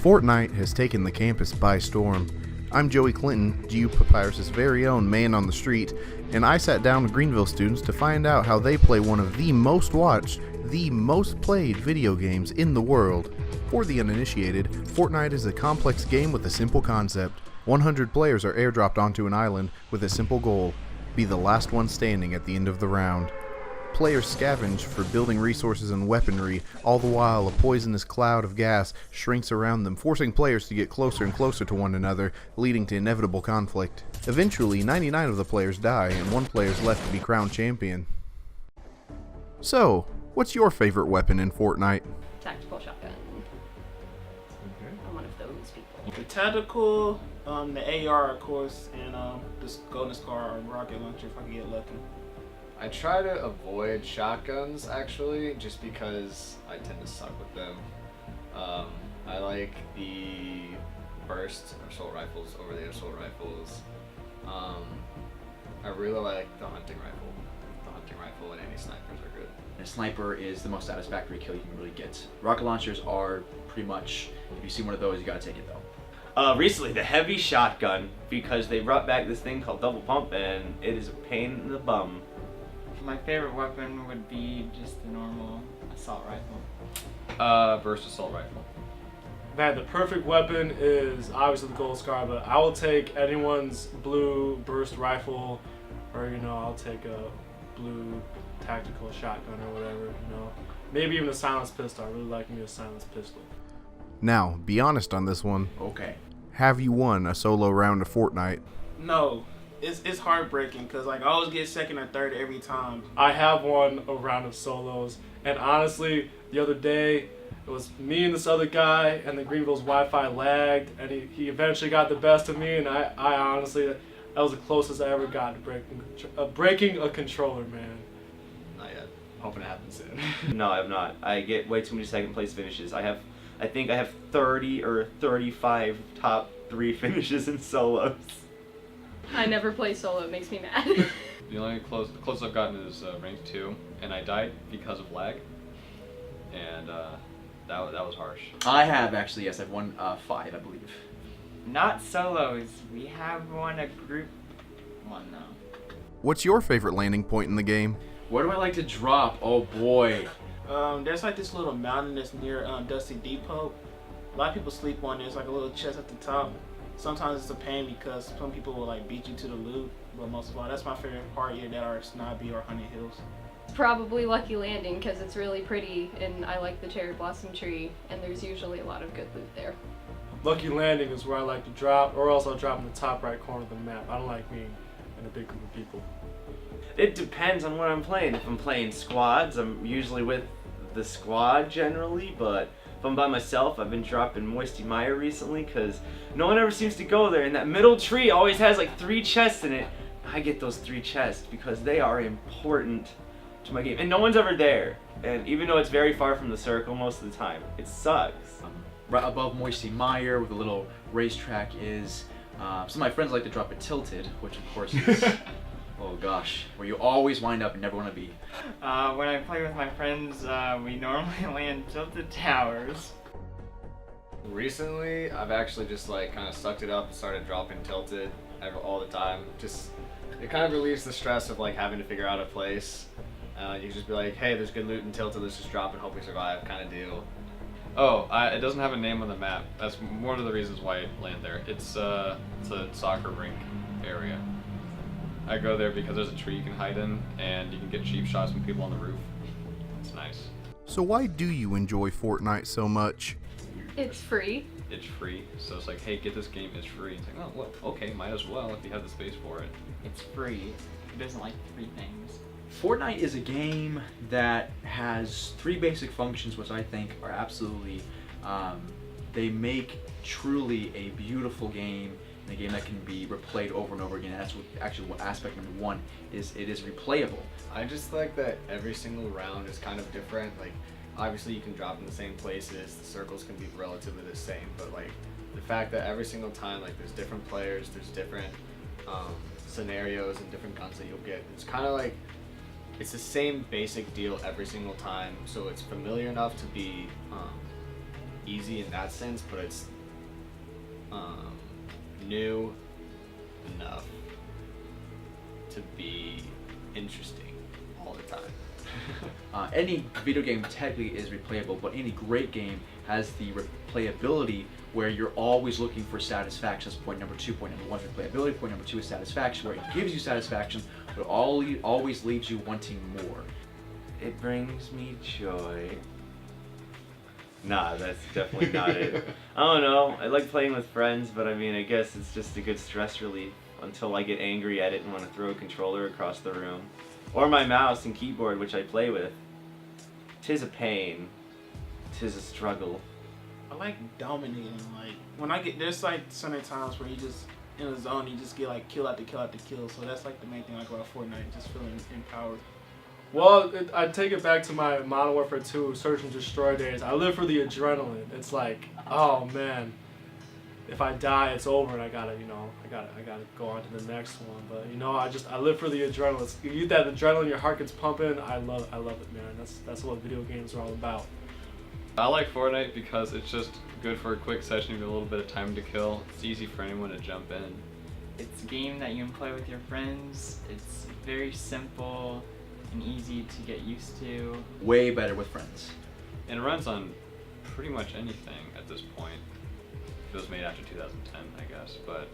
Fortnite has taken the campus by storm. I'm Joey Clinton, GU Papyrus' very own man on the street, and I sat down with Greenville students to find out how they play one of the most watched, the most played video games in the world. For the uninitiated, Fortnite is a complex game with a simple concept. 100 players are airdropped onto an island with a simple goal: be the last one standing at the end of the round. Players scavenge for building resources and weaponry, all the while a poisonous cloud of gas shrinks around them, forcing players to get closer and closer to one another, leading to inevitable conflict. Eventually, 99 of the players die, and one player is left to be crowned champion. So, what's your favorite weapon in Fortnite? Tactical shotgun. I'm one of those people. The tactical, the AR of course, and this golden scar or rocket launcher if I can get lucky. I try to avoid shotguns actually, just because I tend to suck with them. I like the burst assault rifles over the assault rifles. I really like the hunting rifle. The hunting rifle and any snipers are good. A sniper is the most satisfactory kill you can really get. Rocket launchers are pretty much, if you see one of those, you gotta take it though. Recently, the heavy shotgun, because they brought back this thing called double pump, and it is a pain in the bum. My favorite weapon would be just the normal assault rifle. Burst assault rifle. Man, the perfect weapon is obviously the gold scar, but I will take anyone's blue burst rifle, or I'll take a blue tactical shotgun or whatever, Maybe even a silenced pistol. I really like me a silenced pistol. Now, be honest on this one. Okay. Have you won a solo round of Fortnite? No, it's heartbreaking because I always get second or third every time. I have won a round of solos, and honestly, the other day, it was me and this other guy, and then Greenville's Wi-Fi lagged, and he eventually got the best of me, and I honestly, that was the closest I ever got to breaking a controller, man. Not yet. Hoping it happens soon. No, I have not. I get way too many second place finishes. I think I have 30 or 35 top 3 finishes in solos. I never play solo, it makes me mad. The only closest I've gotten is rank 2, and I died because of lag. And that was harsh. I have actually, yes, I've won 5, I believe. Not solos. We have won a group one now. What's your favorite landing point in the game? Where do I like to drop? Oh boy. There's like this little mountain that's near Dusty Depot. A lot of people sleep on it. There's like a little chest at the top. Sometimes it's a pain because some people will like beat you to the loot, but most of all, that's my favorite part here that are Snobby or Honey Hills. Probably Lucky Landing because it's really pretty and I like the cherry blossom tree and there's usually a lot of good loot there. Lucky Landing is where I like to drop, or else I'll drop in the top right corner of the map. I don't like being in a big group of people. It depends on what I'm playing. If I'm playing squads, I'm usually with the squad generally, but if I'm by myself, I've been dropping Moisty Mire recently because no one ever seems to go there, and that middle tree always has like 3 chests in it. I get those 3 chests because they are important to my game, and no one's ever there. And even though it's very far from the circle most of the time, it sucks. Right above Moisty Mire, where the little racetrack is, some of my friends like to drop it tilted, which of course is, oh gosh, where you always wind up and never want to be. When I play with my friends, we normally land tilted towers. Recently, I've actually just like kind of sucked it up and started dropping tilted all the time. Just it kind of relieves the stress of like having to figure out a place. You can just be like, hey, there's good loot in tilted, let's just drop and hope we survive, kind of deal. Oh, it doesn't have a name on the map. That's one of the reasons why I land there. It's a soccer rink area. I go there because there's a tree you can hide in, and you can get cheap shots from people on the roof. It's nice. So why do you enjoy Fortnite so much? It's free. It's free, so it's like, hey, get this game, it's free. It's like, oh, well, okay, might as well if you have the space for it. It's free. Who doesn't like free things? Fortnite is a game that has 3 basic functions which I think are absolutely, they make truly a beautiful game, and a game that can be replayed over and over again. And that's what aspect number 1 is. It is replayable. I just like that every single round is kind of different. Like, obviously you can drop in the same places, the circles can be relatively the same, but like the fact that every single time like there's different players, there's different scenarios and different guns that you'll get. It's kind of like it's the same basic deal every single time, so it's familiar enough to be easy in that sense, but it's new enough to be interesting all the time. Any video game technically is replayable, but any great game has the replayability where you're always looking for satisfaction. That's point number two. Point number one is replayability. Point number two is satisfaction, where it gives you satisfaction, but always leaves you wanting more. It brings me joy. Nah, that's definitely not it. I don't know. I like playing with friends, but I mean, I guess it's just a good stress relief until I get angry at it and want to throw a controller across the room. Or my mouse and keyboard, which I play with. 'Tis a pain. 'Tis a struggle. I like dominating. Like when I get there's like certain times where you just in a zone, you just get like kill after kill after kill. So that's like the main thing I like about Fortnite, just feeling empowered. Well, I take it back to my Modern Warfare 2 Search and Destroy days. I live for the adrenaline. It's like, oh man, if I die, it's over, and I gotta go on to the next one. But I live for the adrenaline. You get that adrenaline, your heart gets pumping. I love it, man. That's what video games are all about. I like Fortnite because it's just good for a quick session with a little bit of time to kill. It's easy for anyone to jump in. It's a game that you can play with your friends. It's very simple and easy to get used to. Way better with friends. And it runs on pretty much anything at this point. It was made after 2010, I guess, but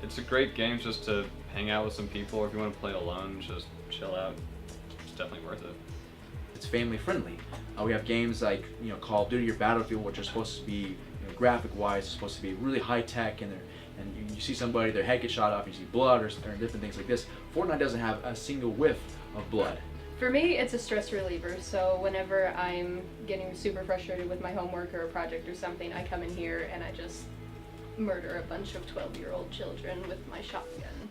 it's a great game just to hang out with some people, or if you want to play alone, just chill out. It's definitely worth it. It's family friendly. We have games like Call of Duty or Battlefield, which are supposed to be graphic wise, supposed to be really high tech, and you see somebody, their head gets shot off, you see blood or different things like this. Fortnite doesn't have a single whiff of blood. For me, it's a stress reliever. So whenever I'm getting super frustrated with my homework or a project or something, I come in here and I just murder a bunch of 12-year-old children with my shotgun.